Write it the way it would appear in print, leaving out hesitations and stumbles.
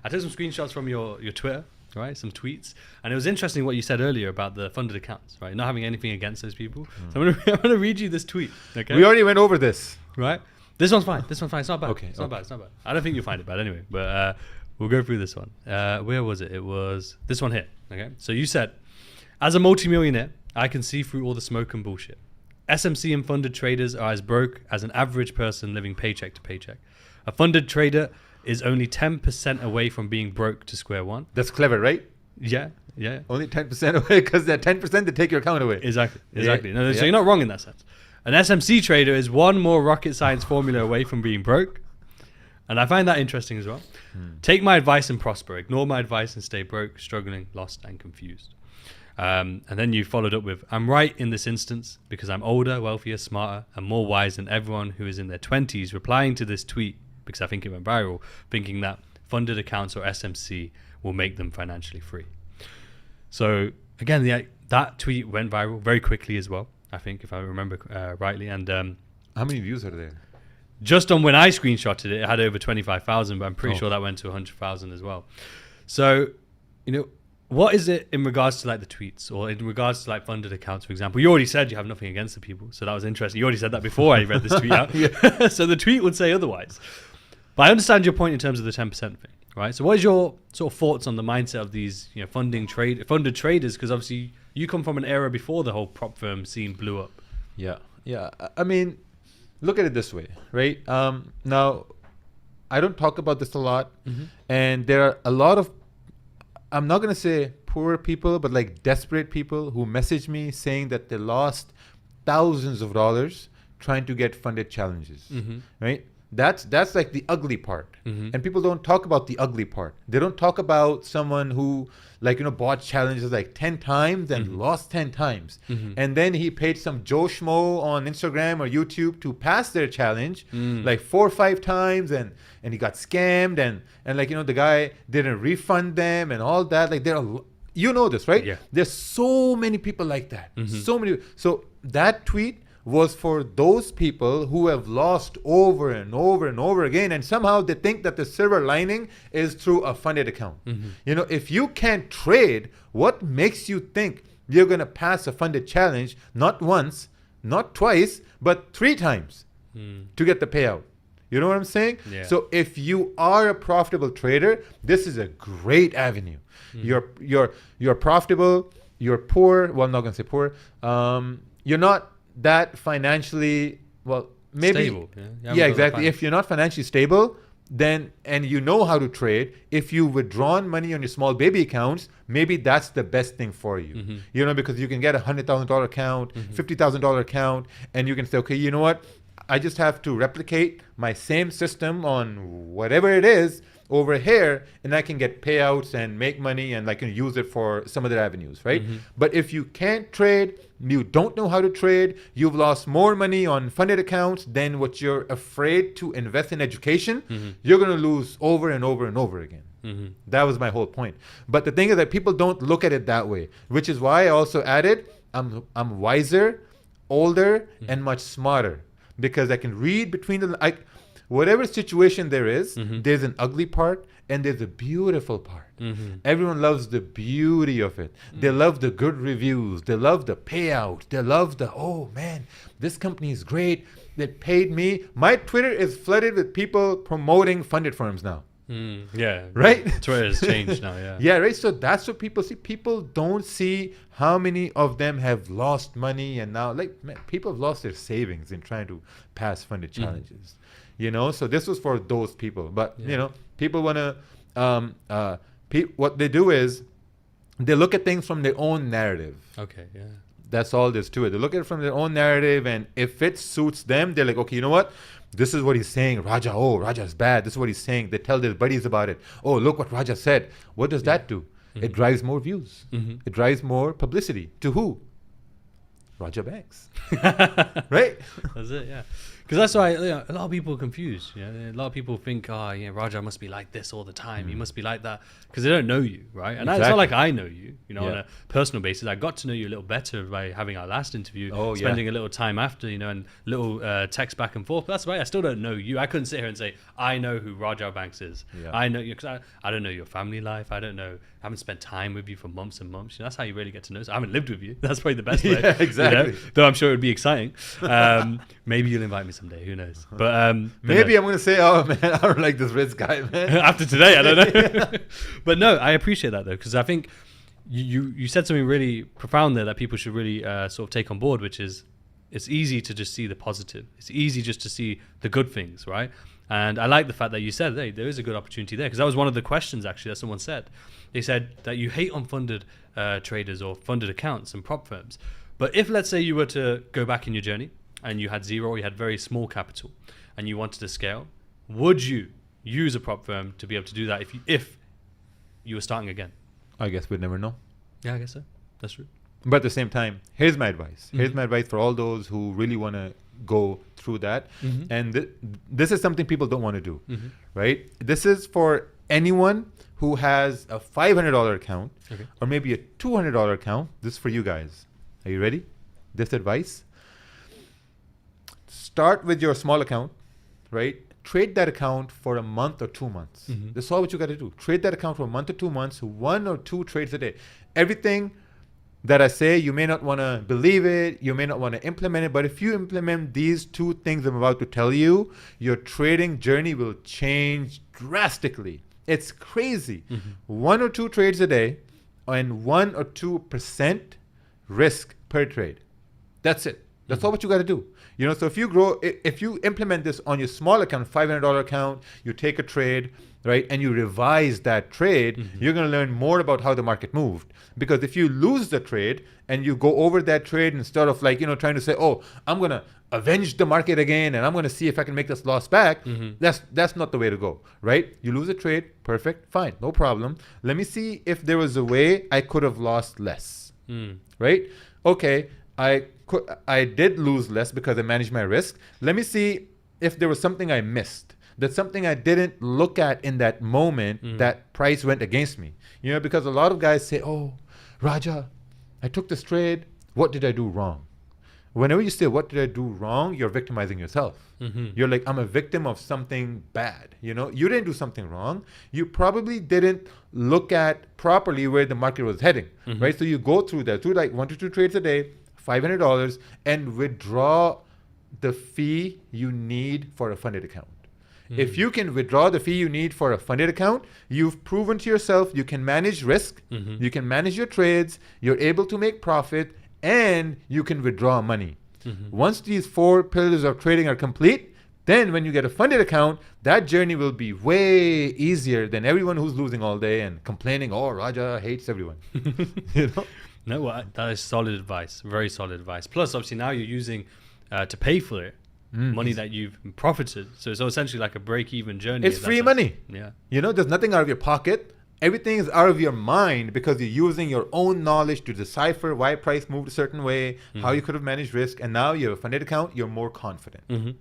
I took some screenshots from your Twitter, right? Some tweets. And it was interesting what you said earlier about the funded accounts, right? Not having anything against those people. So I'm going to read you this tweet, okay? We already went over this. Right? This one's fine. It's not bad. Okay. It's not bad. I don't think you'll find it bad anyway. But we'll go through this one. Where was it? It was this one here, okay? So you said, as a multimillionaire, I can see through all the smoke and bullshit. SMC and funded traders are as broke as an average person living paycheck to paycheck. A funded trader is only 10% away from being broke to square one. That's clever, right? Yeah. Only 10% away, because that 10% they take your account away. Exactly. Yeah. No, so you're not wrong in that sense. An SMC trader is one more rocket science formula away from being broke. And I find that interesting as well. Take my advice and prosper. Ignore my advice and stay broke, struggling, lost, and confused. And then you followed up with, I'm right in this instance because I'm older, wealthier, smarter, and more wise than everyone who is in their 20s, replying to this tweet, because I think it went viral, thinking that funded accounts or SMC will make them financially free. So again, that tweet went viral very quickly as well, I think, if I remember rightly. And how many views are there? Just on when I screenshotted it, it had over 25,000, but I'm pretty sure that went to 100,000 as well. So, what is it in regards to like the tweets or in regards to like funded accounts, for example? You already said you have nothing against the people. So that was interesting. You already said that before I read this tweet out. So the tweet would say otherwise. But I understand your point in terms of the 10% thing, right? So what is your sort of thoughts on the mindset of these, funded traders? Because obviously you come from an era before the whole prop firm scene blew up. Yeah. I mean, look at it this way, right? Now, I don't talk about this a lot. And there are a lot of, I'm not going to say poor people, but like desperate people who message me saying that they lost thousands of dollars trying to get funded challenges, right? That's like the ugly part. And people don't talk about the ugly part. They don't talk about someone who bought challenges like 10 times and lost 10 times. And then he paid some Joe Schmo on Instagram or YouTube to pass their challenge like 4 or 5 times and he got scammed and the guy didn't refund them and all that. Like this, right? Yeah. There's so many people like that. So that tweet was for those people who have lost over and over and over again, and somehow they think that the silver lining is through a funded account. If you can't trade, what makes you think you're going to pass a funded challenge not once, not twice, but 3 times to get the payout? You know what I'm saying? Yeah. So if you are a profitable trader, this is a great avenue. You're profitable, you're poor. Well, I'm not going to say poor. You're not that financially, maybe stable. Yeah, exactly. If you're not financially stable, then, and you know how to trade, if you've withdrawn money on your small baby accounts, maybe that's the best thing for you. Because you can get a $100,000 account, $50,000 account, and you can say, okay, you know what? I just have to replicate my same system on whatever it is over here, and I can get payouts and make money, and I can use it for some other avenues, right? But if you can't trade, you don't know how to trade, you've lost more money on funded accounts than what you're afraid to invest in education, you're going to lose over and over and over again. That was my whole point. But the thing is that people don't look at it that way, which is why I also added, I'm wiser, older, and much smarter, because I can read between the whatever situation there is, there's an ugly part and there's a beautiful part. Everyone loves the beauty of it. They love the good reviews. They love the payout. They love the, oh man, this company is great. They paid me. My Twitter is flooded with people promoting funded firms now. Yeah. Right? Twitter has changed now, yeah. Yeah, right? So that's what people see. People don't see how many of them have lost money, and now, people have lost their savings in trying to pass funded challenges. So this was for those people. But, people want to, what they do is they look at things from their own narrative. Okay, yeah. That's all there's to it. They look at it from their own narrative, and if it suits them, they're like, okay, you know what? This is what he's saying. Raja is bad. This is what he's saying. They tell their buddies about it. Oh, look what Raja said. What does that do? It drives more views. It drives more publicity. To who? Raja Banks. Right? That's it, yeah. Because that's why a lot of people are confused. A lot of people think, Raja must be like this all the time. He must be like that because they don't know you, right? And it's not like I know you, on a personal basis. I got to know you a little better by having our last interview, spending a little time after, and little text back and forth. But that's why I still don't know you. I couldn't sit here and say, I know who Raja Banks is. Yeah. I know you because I don't know your family life. I don't know. I haven't spent time with you for months and months. That's how you really get to know. So I haven't lived with you. That's probably the best way. Yeah, exactly. Though I'm sure it would be exciting. Maybe you'll invite me someday. Who knows? But maybe I'm going to say, oh man, I don't like this Riz guy, man. After today, I don't know. But no, I appreciate that though, because I think you said something really profound there that people should really sort of take on board, which is it's easy to just see the positive. It's easy just to see the good things, right? And I like the fact that you said, hey, there is a good opportunity there, because that was one of the questions actually that someone said. They said that you hate unfunded traders or funded accounts and prop firms. But if, let's say, you were to go back in your journey and you had zero or you had very small capital and you wanted to scale, would you use a prop firm to be able to do that if you were starting again? I guess we'd never know. Yeah, I guess so. That's true. But at the same time, here's my advice. Here's my advice for all those who really want to go through that. And this is something people don't want to do, right? This is for anyone who has a $500 account or maybe a $200 account. This is for you guys. Are you ready? This advice. Start with your small account, right? Trade that account for a month or 2 months. That's all what you got to do. Trade that account for a month or 2 months, 1 or 2 trades a day. Everything that I say, you may not want to believe it, you may not want to implement it, but if you implement these 2 things I'm about to tell you, your trading journey will change drastically. It's crazy. 1 or 2 trades a day and 1 or 2% risk per trade. That's it. That's all what you got to do. So if you implement this on your small account, $500 account, you take a trade, right, and you revise that trade, you're going to learn more about how the market moved. Because if you lose the trade and you go over that trade instead of trying to say, oh, I'm going to avenge the market again and I'm going to see if I can make this loss back, that's not the way to go, right? You lose a trade, perfect, fine, no problem. Let me see if there was a way I could have lost less, right? Okay, I did lose less because I managed my risk. Let me see if there was something I missed. That's something I didn't look at in that moment that price went against me. Because a lot of guys say, oh, Raja, I took this trade. What did I do wrong? Whenever you say, what did I do wrong? You're victimizing yourself. You're like, I'm a victim of something bad. You didn't do something wrong. You probably didn't look at properly where the market was heading, right? So you go through that, do like 1 to 2 trades a day, $500, and withdraw the fee you need for a funded account. If you can withdraw the fee you need for a funded account, you've proven to yourself you can manage risk, you can manage your trades, you're able to make profit, and you can withdraw money. Once these 4 pillars of trading are complete, then when you get a funded account, that journey will be way easier than everyone who's losing all day and complaining, oh, Raja hates everyone. No, well, that is solid advice. Very solid advice. Plus, obviously, now you're using to pay for it money that you've profited. So it's essentially like a break-even journey. It's free money. Yeah. There's nothing out of your pocket. Everything is out of your mind because you're using your own knowledge to decipher why price moved a certain way, how you could have managed risk, and now you have a funded account, you're more confident.